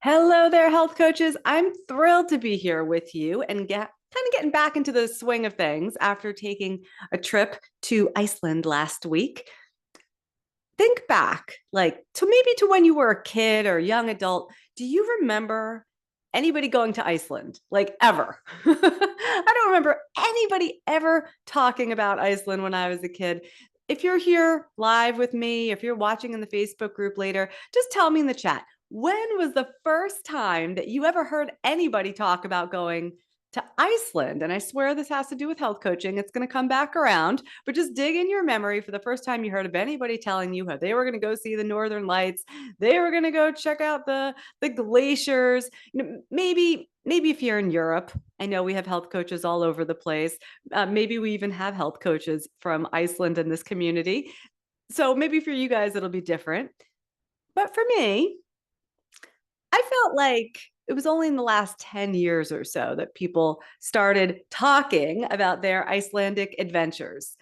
Hello there, health coaches. I'm thrilled to be here with you and kind of getting back into the swing of things after taking a trip to Iceland last week. Think back, like to maybe to when you were a kid or a young adult. Do you remember anybody going to Iceland? Like ever? I don't remember anybody ever talking about Iceland when I was a kid. If you're here live with me, if you're watching in the Facebook group later, just tell me in the chat. When was the first time that you ever heard anybody talk about going to Iceland? And I swear this has to do with health coaching. It's going to come back around, but just dig in your memory for the first time you heard of anybody telling you how they were going to go see the Northern Lights, they were going to go check out the glaciers. Maybe if you're in Europe, I know we have health coaches all over the place. Maybe we even have health coaches from Iceland in this community. So maybe for you guys, it'll be different. But for me, I felt like it was only in the last 10 years or so that people started talking about their Icelandic adventures.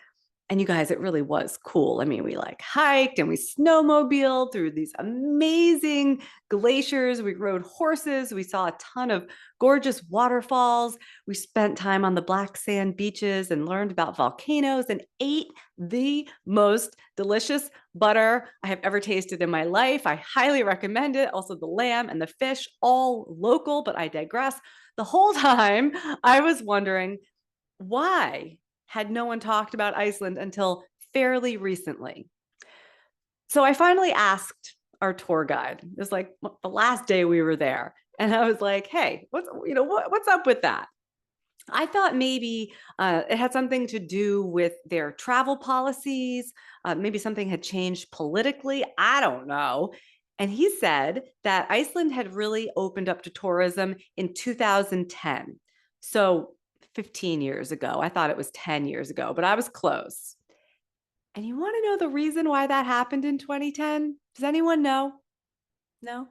And you guys, it really was cool. I mean, we like hiked and we snowmobiled through these amazing glaciers. We rode horses. We saw a ton of gorgeous waterfalls. We spent time on the black sand beaches and learned about volcanoes and ate the most delicious butter I have ever tasted in my life. I highly recommend it. Also, the lamb and the fish, all local, but I digress. The whole time I was wondering, why had no one talked about Iceland until fairly recently? So I finally asked our tour guide. It was like the last day we were there. And I was like, hey, what's up with that? I thought maybe it had something to do with their travel policies. Maybe something had changed politically. I don't know. And he said that Iceland had really opened up to tourism in 2010. So 15 years ago. I thought it was 10 years ago, but I was close. And you want to know the reason why that happened in 2010? Does anyone know? No?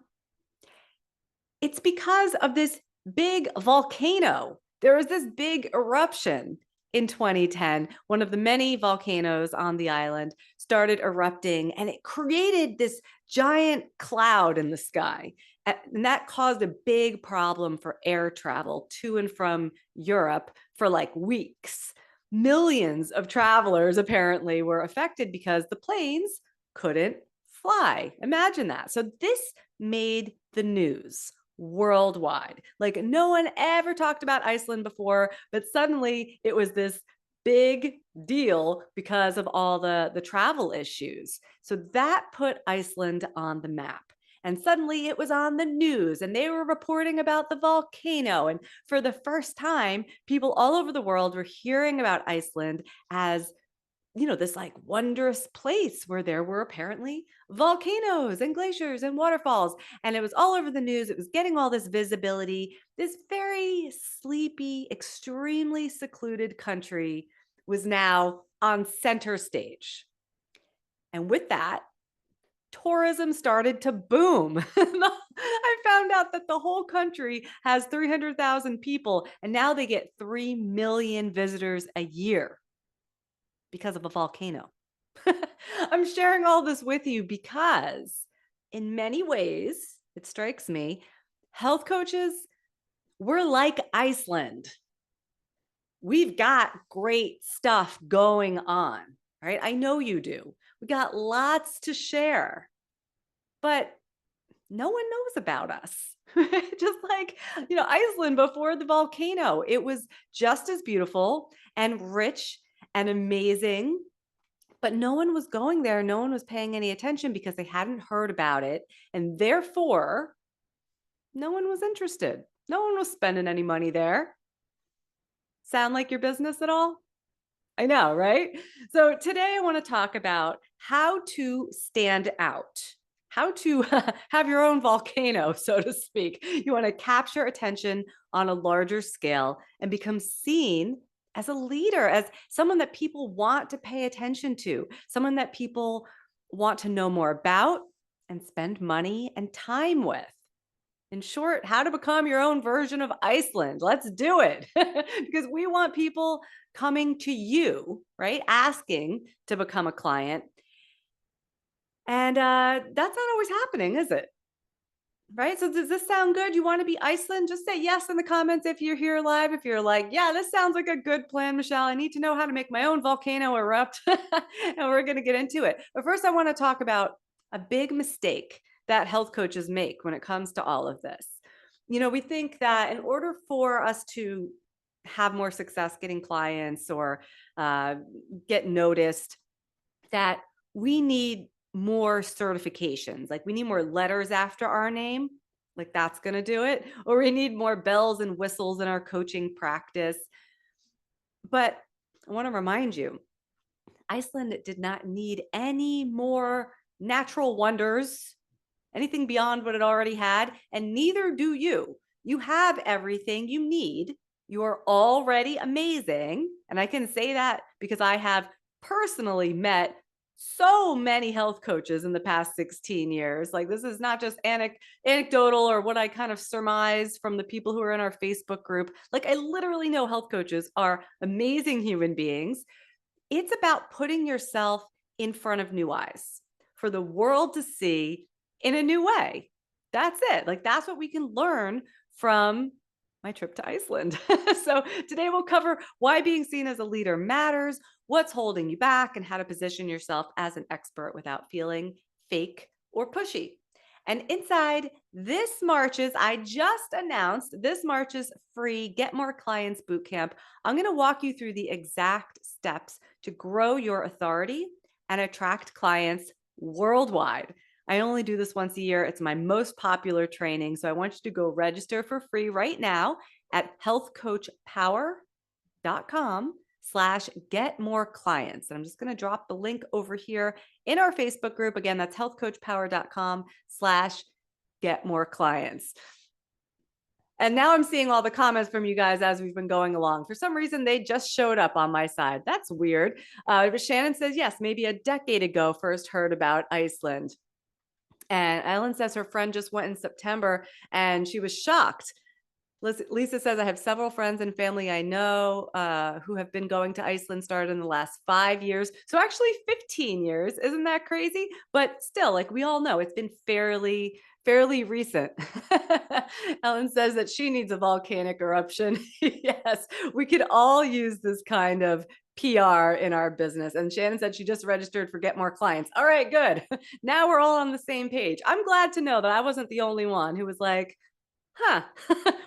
It's because of this big volcano. There was this big eruption in 2010. One of the many volcanoes on the island started erupting, and it created this giant cloud in the sky. And that caused a big problem for air travel to and from Europe for like weeks. Millions of travelers apparently were affected because the planes couldn't fly. Imagine that. So this made the news worldwide. Like no one ever talked about Iceland before, but suddenly it was this big deal because of all the travel issues. So that put Iceland on the map. And suddenly it was on the news and they were reporting about the volcano. And for the first time, people all over the world were hearing about Iceland as this like wondrous place where there were apparently volcanoes and glaciers and waterfalls. And it was all over the news. It was getting all this visibility. This very sleepy, extremely secluded country was now on center stage. And with that, tourism started to boom. I found out that the whole country has 300,000 people, and now they get 3 million visitors a year because of a volcano. I'm sharing all this with you because, in many ways, it strikes me, health coaches, we're like Iceland. We've got great stuff going on, right? I know you do. We got lots to share, but no one knows about us. Just like, Iceland before the volcano, it was just as beautiful and rich and amazing, but no one was going there. No one was paying any attention because they hadn't heard about it. And therefore, no one was interested. No one was spending any money there. Sound like your business at all? I know, right? So today I want to talk about how to stand out, how to have your own volcano, so to speak. You want to capture attention on a larger scale and become seen as a leader, as someone that people want to pay attention to, someone that people want to know more about and spend money and time with. In short, how to become your own version of Iceland. Let's do it. Because we want people coming to you, right? Asking to become a client. And that's not always happening, is it? Right? So does this sound good? You want to be Iceland? Just say yes in the comments if you're here live. If you're like, yeah, this sounds like a good plan, Michelle. I need to know how to make my own volcano erupt. And we're going to get into it. But first, I want to talk about a big mistake that health coaches make when it comes to all of this. We think that in order for us to have more success getting clients or get noticed, that we need more certifications. Like we need more letters after our name. Like that's going to do it. Or we need more bells and whistles in our coaching practice. But I want to remind you, Iceland did not need any more natural wonders, anything beyond what it already had. And neither do you. You have everything you need. You are already amazing. And I can say that because I have personally met so many health coaches in the past 16 years. Like this is not just anecdotal or what I kind of surmise from the people who are in our Facebook group. Like I literally know health coaches are amazing human beings. It's about putting yourself in front of new eyes for the world to see in a new way. That's it. Like that's what we can learn from my trip to Iceland. So today we'll cover why being seen as a leader matters, what's holding you back, and how to position yourself as an expert without feeling fake or pushy. And inside this March's, I just announced this March's free Get More Clients Bootcamp. I'm going to walk you through the exact steps to grow your authority and attract clients worldwide. I only do this once a year. It's my most popular training. So I want you to go register for free right now at healthcoachpower.com/get more clients. And I'm just going to drop the link over here in our Facebook group. Again, that's healthcoachpower.com/get more clients. And now I'm seeing all the comments from you guys as we've been going along. For some reason, they just showed up on my side. That's weird. But Shannon says, yes, maybe a decade ago, first heard about Iceland. And Ellen says her friend just went in September and she was shocked. Lisa says, I have several friends and family I know who have been going to Iceland, started in the last 5 years. So actually 15 years. Isn't that crazy? But still, like we all know, it's been fairly recent. Ellen says that she needs a volcanic eruption. Yes, we could all use this kind of PR in our business. And Shannon said she just registered for Get More Clients. All right, good. Now we're all on the same page. I'm glad to know that I wasn't the only one who was like,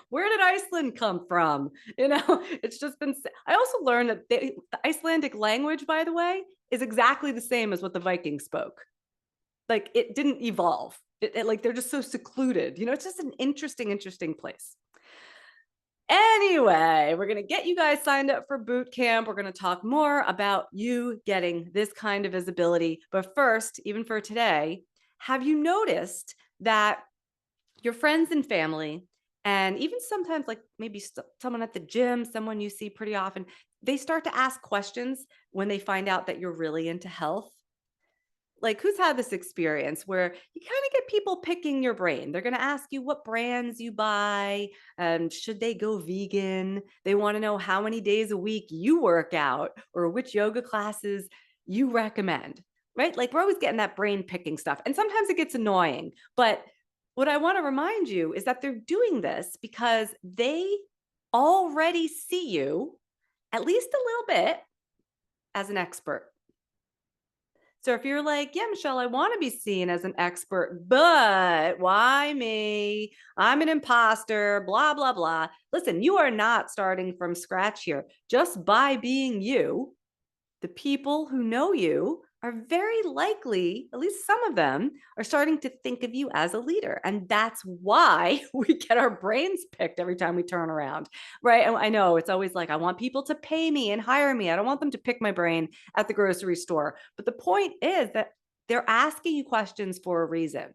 where did Iceland come from? It's just been, I also learned that the Icelandic language, by the way, is exactly the same as what the Vikings spoke. Like it didn't evolve. Like they're just so secluded. It's just an interesting place. Anyway, we're going to get you guys signed up for boot camp. We're going to talk more about you getting this kind of visibility. But first, even for today, have you noticed that your friends and family, and even sometimes like maybe someone at the gym, someone you see pretty often, they start to ask questions when they find out that you're really into health? Like who's had this experience where you kind of get people picking your brain? They're going to ask you what brands you buy, should they go vegan? They want to know how many days a week you work out or which yoga classes you recommend, right? Like we're always getting that brain picking stuff. And sometimes it gets annoying, but what I want to remind you is that they're doing this because they already see you, at least a little bit, as an expert. So if you're like, yeah, Michelle, I want to be seen as an expert, but why me? I'm an imposter, blah, blah, blah. Listen, you are not starting from scratch here. Just by being you, the people who know you are very likely, at least some of them, are starting to think of you as a leader. And that's why we get our brains picked every time we turn around, right? And I know it's always like, I want people to pay me and hire me. I don't want them to pick my brain at the grocery store. But the point is that they're asking you questions for a reason.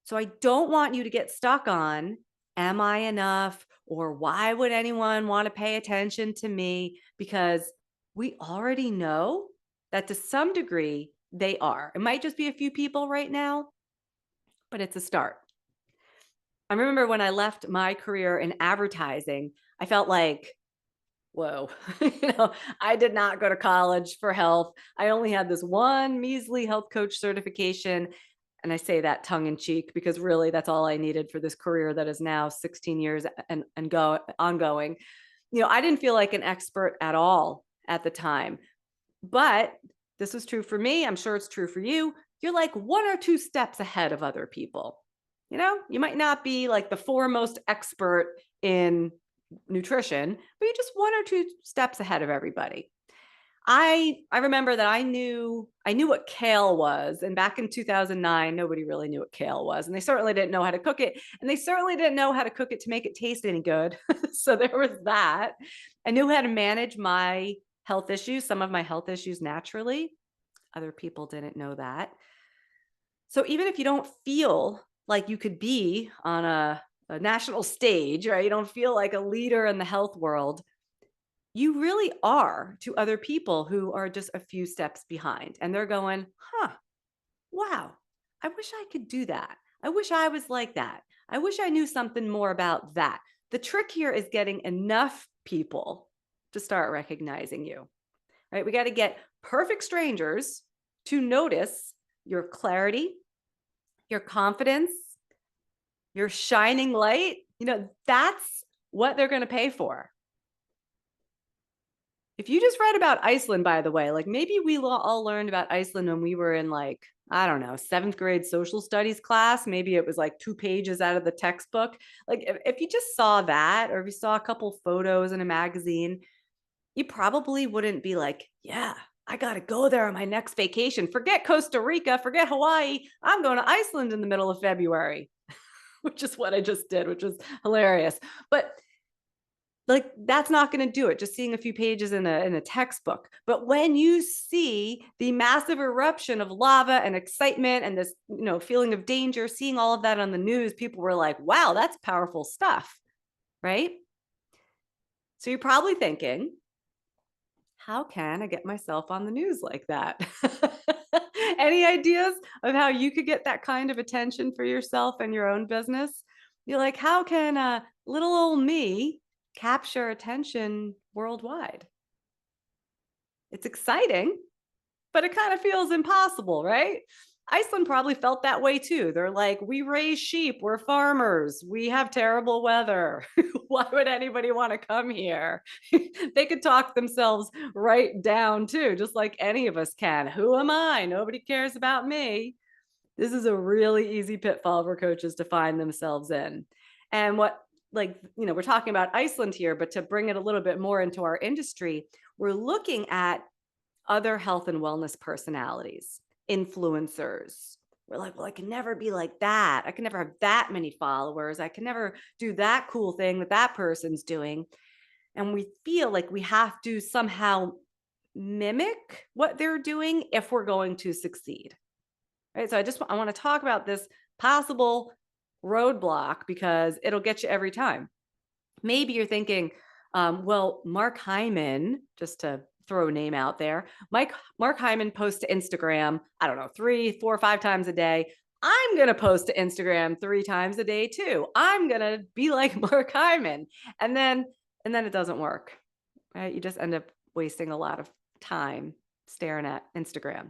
So I don't want you to get stuck on, am I enough? Or why would anyone want to pay attention to me? Because we already know that to some degree they are. It might just be a few people right now, but it's a start. I remember when I left my career in advertising, I felt like, whoa, I did not go to college for health. I only had this one measly health coach certification. And I say that tongue in cheek because really that's all I needed for this career that is now 16 years and ongoing. I didn't feel like an expert at all at the time, but this was true for me. I'm sure it's true for you. You're like one or two steps ahead of other people. You might not be like the foremost expert in nutrition, but you're just one or two steps ahead of everybody. I remember that I knew what kale was, and back in 2009, nobody really knew what kale was, and they certainly didn't know how to cook it, and they certainly didn't know how to cook it to make it taste any good. So there was that. I knew how to manage my health issues, some of my health issues naturally. Other people didn't know that. So even if you don't feel like you could be on a national stage, right? You don't feel like a leader in the health world, you really are to other people who are just a few steps behind. And they're going, huh, wow, I wish I could do that. I wish I was like that. I wish I knew something more about that. The trick here is getting enough people to start recognizing you, right? We got to get perfect strangers to notice your clarity, your confidence, your shining light. That's what they're going to pay for. If you just read about Iceland, by the way, like maybe we all learned about Iceland when we were in like, I don't know, 7th grade social studies class. Maybe it was like 2 pages out of the textbook. Like if you just saw that, or if you saw a couple photos in a magazine, you probably wouldn't be like, yeah, I got to go there on my next vacation. Forget Costa Rica, forget Hawaii. I'm going to Iceland in the middle of February, which is what I just did, which was hilarious. But like that's not going to do it, just seeing a few pages in a textbook. But when you see the massive eruption of lava and excitement and this feeling of danger, seeing all of that on the news, people were like, wow, that's powerful stuff, right? So you're probably thinking, how can I get myself on the news like that? Any ideas of how you could get that kind of attention for yourself and your own business? You're like, how can little old me capture attention worldwide? It's exciting, but it kind of feels impossible, right? Iceland probably felt that way too. They're like, we raise sheep, we're farmers, we have terrible weather. Why would anybody want to come here? They could talk themselves right down too, just like any of us can. Who am I? Nobody cares about me. This is a really easy pitfall for coaches to find themselves in. And we're talking about Iceland here, but to bring it a little bit more into our industry, we're looking at other health and wellness personalities, influencers. We're like, well, I can never be like that. I can never have that many followers. I can never do that cool thing that person's doing. And we feel like we have to somehow mimic what they're doing if we're going to succeed. Right? So I want to talk about this possible roadblock because it'll get you every time. Maybe you're thinking, well, Mark Hyman, just to throw a name out there, Mark Hyman posts to Instagram, I don't know, 3, 4, 5 times a day. I'm going to post to Instagram 3 times a day too. I'm going to be like Mark Hyman. And then it doesn't work, right? You just end up wasting a lot of time staring at Instagram.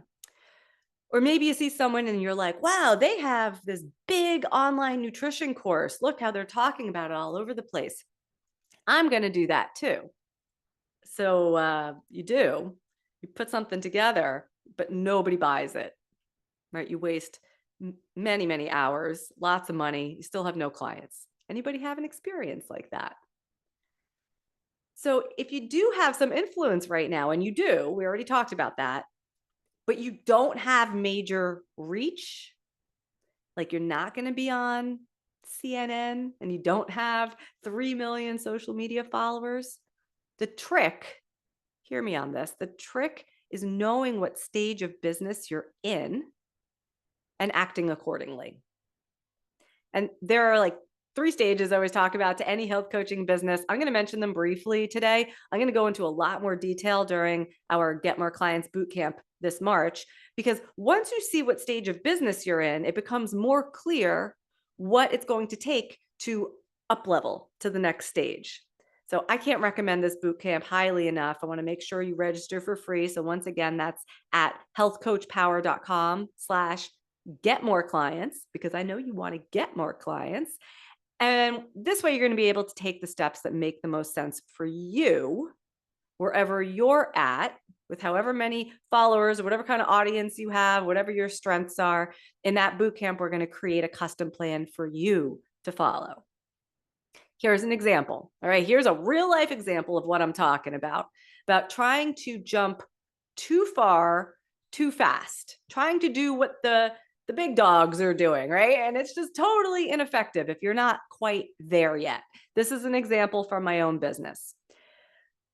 Or maybe you see someone and you're like, wow, they have this big online nutrition course. Look how they're talking about it all over the place. I'm going to do that too. So you put something together, but nobody buys it, right? You waste many, many hours, lots of money. You still have no clients. Anybody have an experience like that? So if you do have some influence right now, and you do, we already talked about that, but you don't have major reach, like you're not going to be on CNN and you don't have 3 million social media followers, the trick, hear me on this, the trick is knowing what stage of business you're in and acting accordingly. And there are like 3 stages I always talk about to any health coaching business. I'm going to mention them briefly today. I'm going to go into a lot more detail during our Get More Clients Bootcamp this March, because once you see what stage of business you're in, it becomes more clear what it's going to take to up level to the next stage. So I can't recommend this bootcamp highly enough. I want to make sure you register for free. So once again, that's at healthcoachpower.com/ get more clients, because I know you want to get more clients. And this way, you're going to be able to take the steps that make the most sense for you, wherever you're at, with however many followers or whatever kind of audience you have, whatever your strengths are. In that boot camp, we're going to create a custom plan for you to follow. Here's an example. All right, here's a real life example of what I'm talking about trying to jump too far, too fast, trying to do what the big dogs are doing, right? And it's just totally ineffective if you're not quite there yet. This is an example from my own business.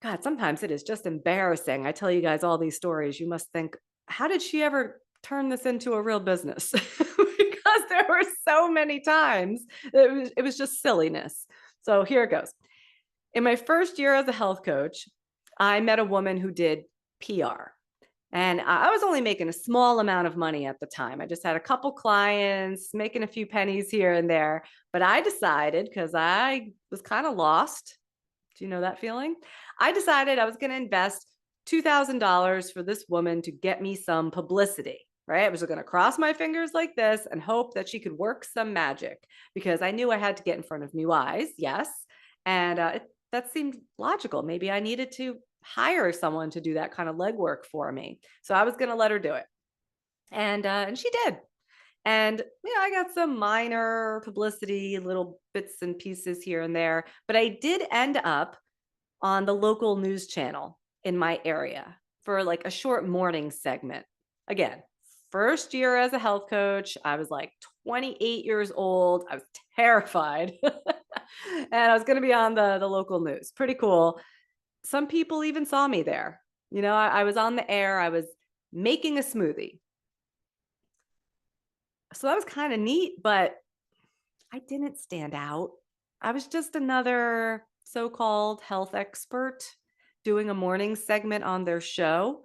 God, sometimes it is just embarrassing. I tell you guys all these stories. You must think, how did she ever turn this into a real business? Because there were so many times it was just silliness. So here it goes. In my first year as a health coach, I met a woman who did PR. And I was only making a small amount of money at the time. I just had a couple clients, making a few pennies here and there. But I decided, because I was kind of lost. Do you know that feeling? I decided I was going to invest $2,000 for this woman to get me some publicity, right? I was going to cross my fingers like this and hope that she could work some magic, because I knew I had to get in front of new eyes. Yes. And that seemed logical. Maybe I needed to hire someone to do that kind of legwork for me. So I was going to let her do it. And she did. And I got some minor publicity, little bits and pieces here and there, but I did end up on the local news channel in my area for like a short morning segment. Again, first year as a health coach, I was like 28 years old. I was terrified. And I was going to be on the local news. Pretty cool. Some people even saw me there. I was on the air. I was making a smoothie. So that was kind of neat, but I didn't stand out. I was just another so-called health expert doing a morning segment on their show,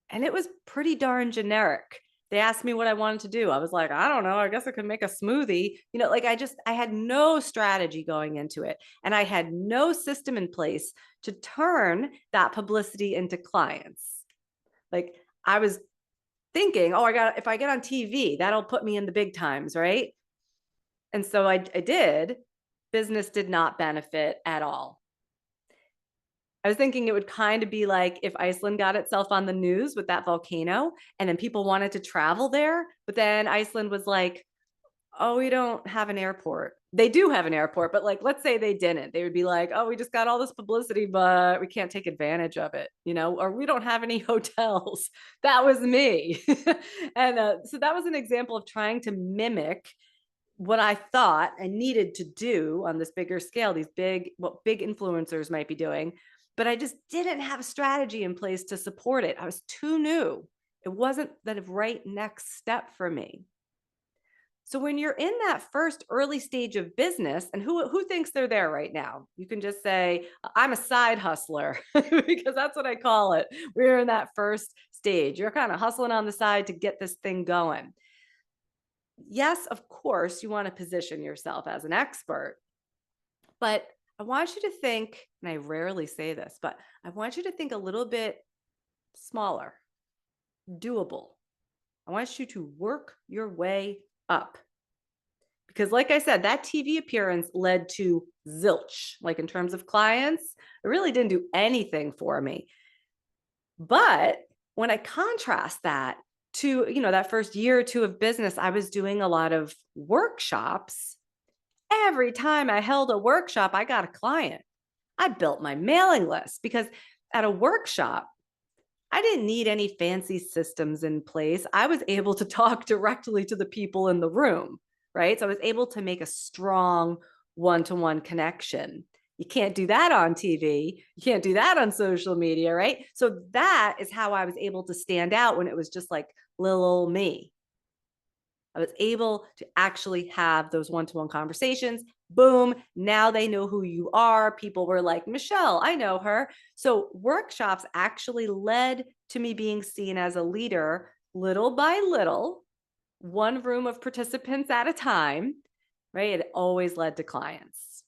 and it was pretty darn generic. They asked me what I wanted to do. I was like, I don't know. I guess I could make a smoothie. I had no strategy going into it, and I had no system in place to turn that publicity into clients. Like, I was thinking, if I get on TV, that'll put me in the big times, right? And so I did. Business did not benefit at all. I was thinking it would kind of be like if Iceland got itself on the news with that volcano, and then people wanted to travel there, but then Iceland was like, oh, we don't have an airport. They do have an airport, but like, let's say they didn't. They would be like, oh, we just got all this publicity, but we can't take advantage of it, or we don't have any hotels. That was me. And so that was an example of trying to mimic what I thought I needed to do on this bigger scale, what big influencers might be doing, but I just didn't have a strategy in place to support it. I was too new. It wasn't the right next step for me. So when you're in that first early stage of business, and who thinks they're there right now? You can just say, I'm a side hustler, because that's what I call it. We're in that first stage. You're kind of hustling on the side to get this thing going. Yes, of course, you want to position yourself as an expert, but I want you to think, and I rarely say this, but I want you to think a little bit smaller, doable. I want you to work your way up. Because like I said, that TV appearance led to zilch. Like, in terms of clients, it really didn't do anything for me. But when I contrast that to, that first year or two of business, I was doing a lot of workshops. Every time I held a workshop, I got a client. I built my mailing list, because at a workshop, I didn't need any fancy systems in place. I was able to talk directly to the people in the room, right? So I was able to make a strong one-to-one connection. You can't do that on TV. You can't do that on social media, right? So that is how I was able to stand out when it was just like little old me. I was able to actually have those one-to-one conversations. Boom, now they know who you are. People were like, Michelle, I know her. So workshops actually led to me being seen as a leader, little by little, one room of participants at a time, right? It always led to clients.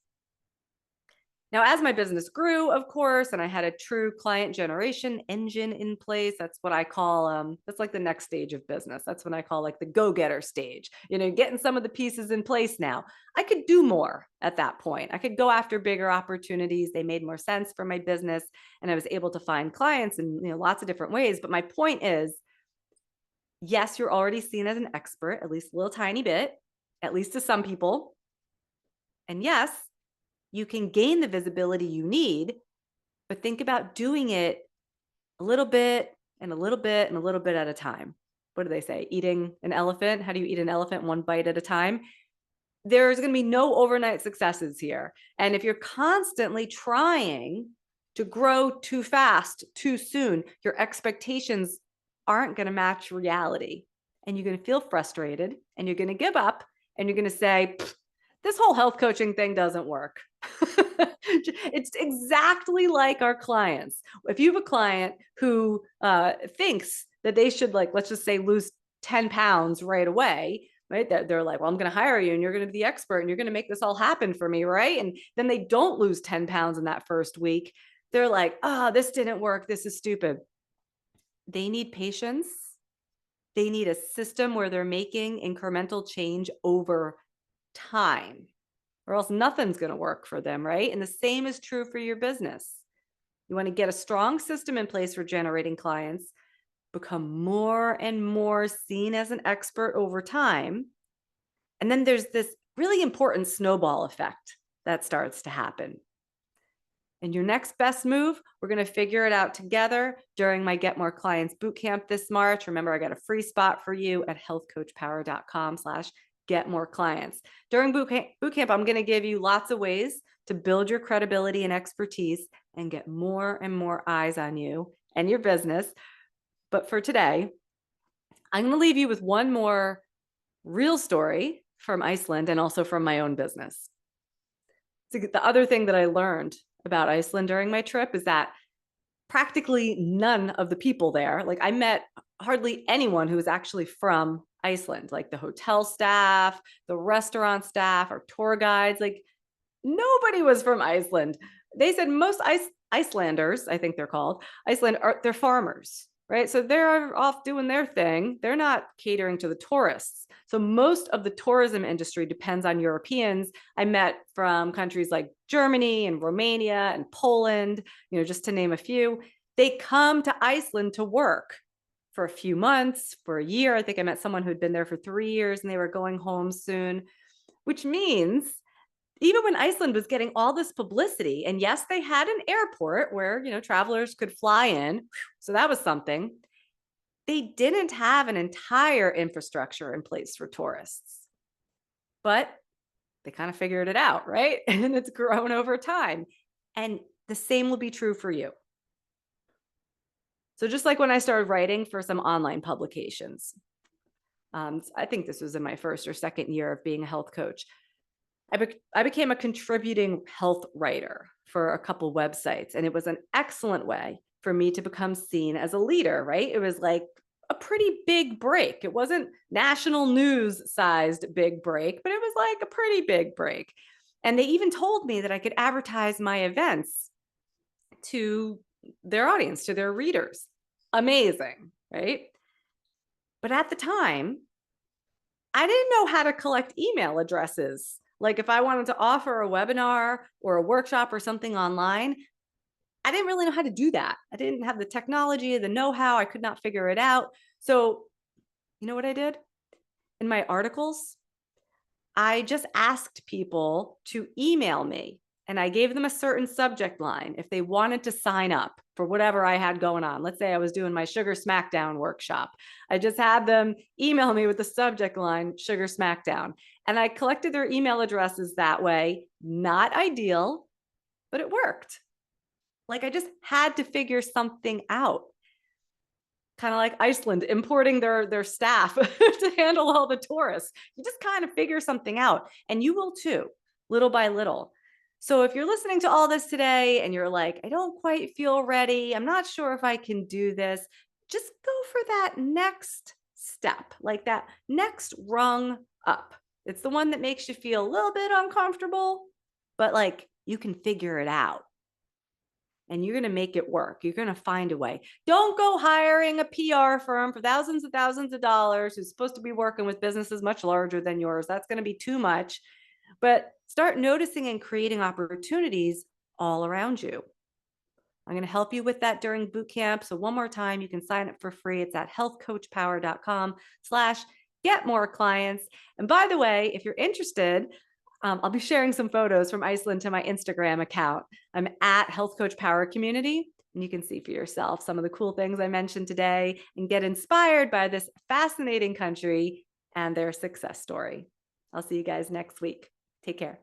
Now, as my business grew, of course, and I had a true client generation engine in place, that's what I call, that's like the next stage of business. That's when I call like the go-getter stage, getting some of the pieces in place now. I could do more at that point. I could go after bigger opportunities. They made more sense for my business, and I was able to find clients in, lots of different ways. But my point is, yes, you're already seen as an expert, at least a little tiny bit, at least to some people. And yes, you can gain the visibility you need, but think about doing it a little bit and a little bit and a little bit at a time. What do they say? Eating an elephant? How do you eat an elephant? One bite at a time. There's going to be no overnight successes here. And if you're constantly trying to grow too fast, too soon, your expectations aren't going to match reality. And you're going to feel frustrated, and you're going to give up, and you're going to say, this whole health coaching thing doesn't work. It's exactly like our clients. If you have a client who thinks that they should, like, let's just say, lose 10 pounds right away, right? They're like, well, I'm going to hire you and you're going to be the expert and you're going to make this all happen for me, right? And then they don't lose 10 pounds in that first week. They're like, oh, this didn't work. This is stupid. They need patience. They need a system where they're making incremental change over time, or else nothing's going to work for them, right? And the same is true for your business. You want to get a strong system in place for generating clients, become more and more seen as an expert over time. And then there's this really important snowball effect that starts to happen. And your next best move, we're going to figure it out together during my Get More Clients Bootcamp this March. Remember, I got a free spot for you at healthcoachpower.com/get more clients. During bootcamp, I'm going to give you lots of ways to build your credibility and expertise and get more and more eyes on you and your business. But for today, I'm going to leave you with one more real story from Iceland and also from my own business. So the other thing that I learned about Iceland during my trip is that practically none of the people there, like I met hardly anyone who was actually from Iceland, like the hotel staff, the restaurant staff, or tour guides, like nobody was from Iceland. They said most Icelanders, I think they're called, they're farmers, right? So they're off doing their thing. They're not catering to the tourists. So most of the tourism industry depends on Europeans. I met from countries like Germany and Romania and Poland, just to name a few. They come to Iceland to work for a few months, for a year. I think I met someone who'd been there for 3 years and they were going home soon, which means even when Iceland was getting all this publicity, and yes, they had an airport where, travelers could fly in. So that was something. They didn't have an entire infrastructure in place for tourists, but they kind of figured it out, right? And it's grown over time. And the same will be true for you. So just like when I started writing for some online publications, I think this was in my first or second year of being a health coach, I became a contributing health writer for a couple websites, and it was an excellent way for me to become seen as a leader, right? It was like a pretty big break. It wasn't national news sized big break, but it was like a pretty big break. And they even told me that I could advertise my events to their audience, to their readers. Amazing, right? But at the time, I didn't know how to collect email addresses. Like if I wanted to offer a webinar or a workshop or something online, I didn't really know how to do that. I didn't have the technology, the know-how. I could not figure it out. So you know what I did? In my articles, I just asked people to email me, and I gave them a certain subject line if they wanted to sign up for whatever I had going on. Let's say I was doing my Sugar Smackdown workshop. I just had them email me with the subject line, Sugar Smackdown. And I collected their email addresses that way. Not ideal, but it worked. Like I just had to figure something out. Kind of like Iceland importing their staff to handle all the tourists. You just kind of figure something out, and you will too, little by little. So if you're listening to all this today and you're like, I don't quite feel ready, I'm not sure if I can do this, just go for that next step, like that next rung up. It's the one that makes you feel a little bit uncomfortable, but like you can figure it out. And you're going to make it work. You're going to find a way. Don't go hiring a PR firm for thousands and thousands of dollars who's supposed to be working with businesses much larger than yours. That's going to be too much. But start noticing and creating opportunities all around you. I'm going to help you with that during boot camp. So one more time, you can sign up for free. It's at healthcoachpower.com/get more clients. And by the way, if you're interested, I'll be sharing some photos from Iceland to my Instagram account. I'm at Health Coach Power Community, and you can see for yourself some of the cool things I mentioned today and get inspired by this fascinating country and their success story. I'll see you guys next week. Take care.